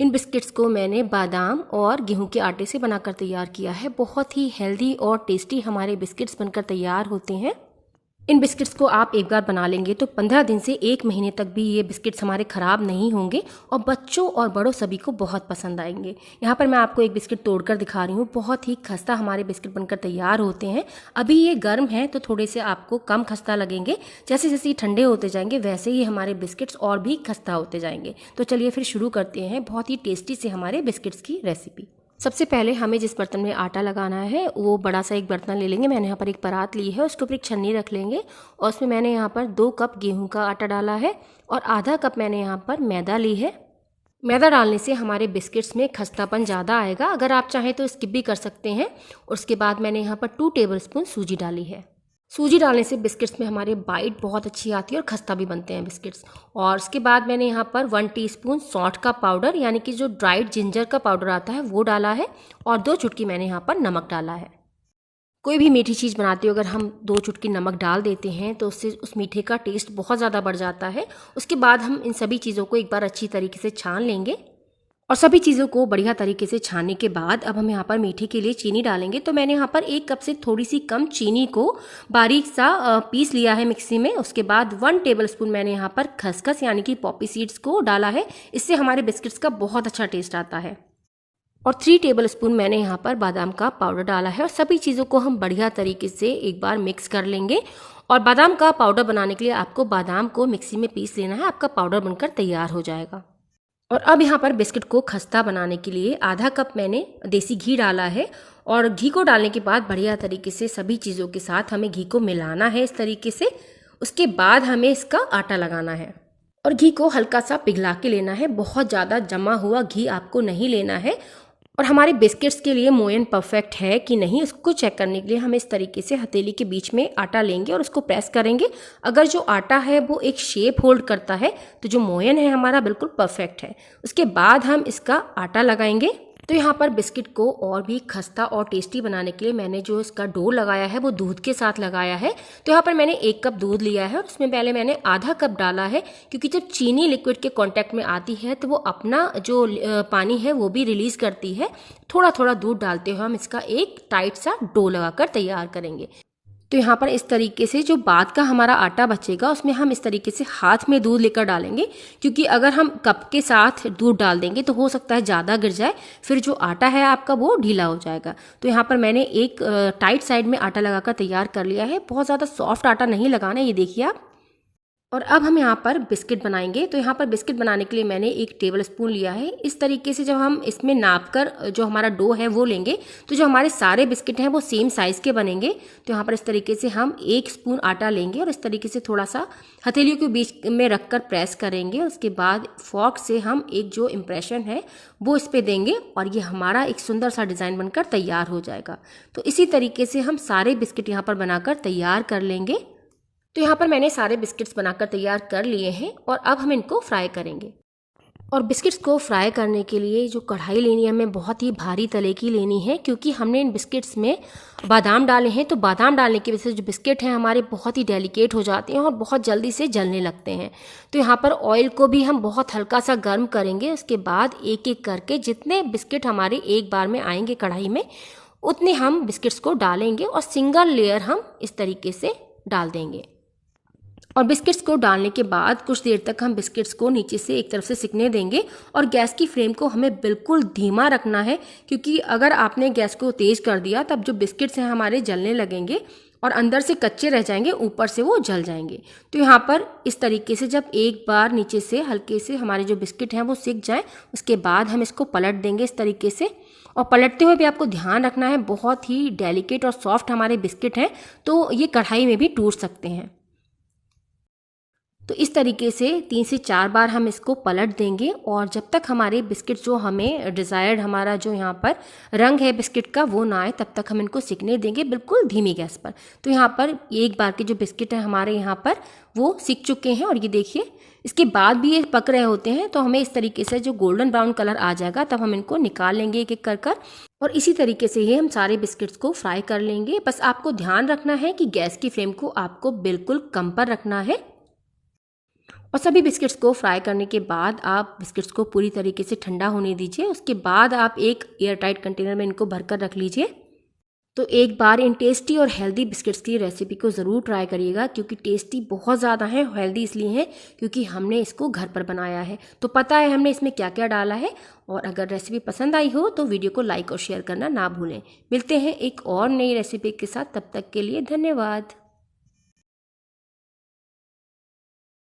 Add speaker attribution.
Speaker 1: इन biscuits को मैंने बादाम और गेहूं के आटे से बनाकर तैयार किया है। बहुत ही हेल्दी और टेस्टी हमारे बिस्किट्स बनकर तैयार होते हैं। इन बिस्किट्स को आप एक बार बना लेंगे तो 15 दिन से 1 महीने तक भी ये बिस्किट्स हमारे ख़राब नहीं होंगे और बच्चों और बड़ों सभी को बहुत पसंद आएंगे। यहाँ पर मैं आपको एक बिस्किट तोड़कर दिखा रही हूँ। बहुत ही खस्ता हमारे बिस्किट बनकर तैयार होते हैं। अभी ये गर्म है तो थोड़े से आपको कम खस्ता लगेंगे। जैसे जैसे ये ठंडे होते जाएंगे वैसे ही हमारे बिस्किट्स और भी खस्ता होते जाएंगे। तो चलिए फिर शुरू करते हैं बहुत ही टेस्टी से हमारे बिस्किट्स की रेसिपी। सबसे पहले हमें जिस बर्तन में आटा लगाना है वो बड़ा सा एक बर्तन ले लेंगे। मैंने यहाँ पर एक परात ली है, उसके ऊपर एक छन्नी रख लेंगे और उसमें मैंने यहाँ पर 2 कप गेहूं का आटा डाला है और आधा कप मैंने यहाँ पर मैदा ली है। मैदा डालने से हमारे बिस्किट्स में खस्तापन ज़्यादा आएगा, अगर आप चाहें तो स्किप भी कर सकते हैं। और उसके बाद मैंने यहाँ पर 2 टेबलस्पून सूजी डाली है। सूजी डालने से बिस्किट्स में हमारे बाइट बहुत अच्छी आती है और खस्ता भी बनते हैं बिस्किट्स। और उसके बाद मैंने यहाँ पर 1 टीस्पून सौंठ का पाउडर यानी कि जो ड्राइड जिंजर का पाउडर आता है वो डाला है और 2 चुटकी मैंने यहाँ पर नमक डाला है। कोई भी मीठी चीज़ बनाते हो अगर हम 2 चुटकी नमक डाल देते हैं तो उससे उस मीठे का टेस्ट बहुत ज़्यादा बढ़ जाता है। उसके बाद हम इन सभी चीज़ों को एक बार अच्छी तरीके से छान लेंगे और सभी चीज़ों को बढ़िया तरीके से छानने के बाद अब हम यहाँ पर मीठे के लिए चीनी डालेंगे। तो मैंने यहाँ पर 1 कप से थोड़ी सी कम चीनी को बारीक सा पीस लिया है मिक्सी में। उसके बाद 1 टेबलस्पून मैंने यहाँ पर खसखस यानी कि पॉपी सीड्स को डाला है। इससे हमारे बिस्किट्स का बहुत अच्छा टेस्ट आता है। और 3 टेबलस्पून मैंने यहाँ पर बादाम का पाउडर डाला है और सभी चीज़ों को हम बढ़िया तरीके से एक बार मिक्स कर लेंगे। और बादाम का पाउडर बनाने के लिए आपको बादाम को मिक्सी में पीस लेना है, आपका पाउडर बनकर तैयार हो जाएगा। और अब यहाँ पर बिस्किट को खस्ता बनाने के लिए आधा कप मैंने देसी घी डाला है और घी को डालने के बाद बढ़िया तरीके से सभी चीज़ों के साथ हमें घी को मिलाना है इस तरीके से। उसके बाद हमें इसका आटा लगाना है और घी को हल्का सा पिघला के लेना है। बहुत ज़्यादा जमा हुआ घी आपको नहीं लेना है। और हमारे बिस्किट्स के लिए मोयन परफेक्ट है कि नहीं उसको चेक करने के लिए हम इस तरीके से हथेली के बीच में आटा लेंगे और उसको प्रेस करेंगे। अगर जो आटा है वो एक शेप होल्ड करता है तो जो मोयन है हमारा बिल्कुल परफेक्ट है। उसके बाद हम इसका आटा लगाएंगे। तो यहाँ पर बिस्किट को और भी खस्ता और टेस्टी बनाने के लिए मैंने जो इसका डो लगाया है वो दूध के साथ लगाया है। तो यहाँ पर मैंने 1 कप दूध लिया है और उसमें पहले मैंने आधा कप डाला है, क्योंकि जब चीनी लिक्विड के कांटेक्ट में आती है तो वो अपना जो पानी है वो भी रिलीज करती है। थोड़ा थोड़ा दूध डालते हुए हम इसका एक टाइट सा डो लगाकर तैयार करेंगे। तो यहाँ पर इस तरीके से जो बाद का हमारा आटा बचेगा उसमें हम इस तरीके से हाथ में दूध लेकर डालेंगे, क्योंकि अगर हम कप के साथ दूध डाल देंगे तो हो सकता है ज़्यादा गिर जाए, फिर जो आटा है आपका वो ढीला हो जाएगा। तो यहाँ पर मैंने एक टाइट साइड में आटा लगाकर तैयार कर लिया है। बहुत ज़्यादा सॉफ्ट आटा नहीं लगाना है, ये देखिए आप। और अब हम यहाँ पर बिस्किट बनाएंगे। तो यहाँ पर बिस्किट बनाने के लिए मैंने 1 टेबलस्पून लिया है। इस तरीके से जब हम इसमें नाप कर जो हमारा डो है वो लेंगे तो जो हमारे सारे बिस्किट हैं वो सेम साइज़ के बनेंगे। तो यहाँ पर इस तरीके से हम 1 स्पून आटा लेंगे और इस तरीके से थोड़ा सा हथेलियों के बीच में रख कर प्रेस करेंगे। उसके बाद फॉर्क से हम एक जो इम्प्रेशन है वो इस पर देंगे और ये हमारा एक सुंदर सा डिज़ाइन बनकर तैयार हो जाएगा। तो इसी तरीके से हम सारे बिस्किट यहाँ पर बनाकर तैयार कर लेंगे। तो यहाँ पर मैंने सारे बिस्किट्स बनाकर तैयार कर लिए हैं और अब हम इनको फ्राई करेंगे। और बिस्किट्स को फ्राई करने के लिए जो कढ़ाई लेनी है हमें बहुत ही भारी तले की लेनी है, क्योंकि हमने इन बिस्किट्स में बादाम डाले हैं। तो बादाम डालने की वजह से जो बिस्किट हैं हमारे बहुत ही डेलिकेट हो जाते हैं और बहुत जल्दी से जलने लगते हैं। तो यहाँ पर ऑयल को भी हम बहुत हल्का सा गर्म करेंगे। उसके बाद एक एक करके जितने बिस्किट हमारे एक बार में आएंगे कढ़ाई में उतने हम बिस्किट्स को डालेंगे और सिंगल लेयर हम इस तरीके से डाल देंगे। और बिस्किट्स को डालने के बाद कुछ देर तक हम बिस्किट्स को नीचे से एक तरफ से सिकने देंगे और गैस की फ्लेम को हमें बिल्कुल धीमा रखना है, क्योंकि अगर आपने गैस को तेज़ कर दिया तब जो बिस्किट्स हैं हमारे जलने लगेंगे और अंदर से कच्चे रह जाएंगे, ऊपर से वो जल जाएंगे। तो यहाँ पर इस तरीके से जब एक बार नीचे से हल्के से हमारे जो बिस्किट हैं वो सिक जाएं उसके बाद हम इसको पलट देंगे इस तरीके से। और पलटते हुए भी आपको ध्यान रखना है, बहुत ही डेलिकेट और सॉफ्ट हमारे बिस्किट हैं तो ये कढ़ाई में भी टूट सकते हैं। तो इस तरीके से 3 से 4 बार हम इसको पलट देंगे और जब तक हमारे बिस्किट जो हमें डिज़ायर्ड हमारा जो यहाँ पर रंग है बिस्किट का वो ना आए तब तक हम इनको सिकने देंगे बिल्कुल धीमी गैस पर। तो यहाँ पर एक बार के जो बिस्किट हैं हमारे यहाँ पर वो सिक चुके हैं और ये देखिए इसके बाद भी ये पक रहे होते हैं। तो हमें इस तरीके से जो गोल्डन ब्राउन कलर आ जाएगा तब हम इनको निकाल लेंगे एक एक कर और इसी तरीके से ही हम सारे बिस्किट्स को फ्राई कर लेंगे। बस आपको ध्यान रखना है कि गैस की फ्लेम को आपको बिल्कुल कम पर रखना है और सभी बिस्किट्स को फ्राई करने के बाद आप बिस्किट्स को पूरी तरीके से ठंडा होने दीजिए। उसके बाद आप एक एयर टाइट कंटेनर में इनको भरकर रख लीजिए। तो एक बार इन टेस्टी और हेल्दी बिस्किट्स की रेसिपी को ज़रूर ट्राई करिएगा, क्योंकि टेस्टी बहुत ज़्यादा है, हेल्दी इसलिए है क्योंकि हमने इसको घर पर बनाया है, तो पता है हमने इसमें क्या क्या डाला है। और अगर रेसिपी पसंद आई हो तो वीडियो को लाइक और शेयर करना ना भूलें। मिलते हैं एक और नई रेसिपी के साथ, तब तक के लिए धन्यवाद।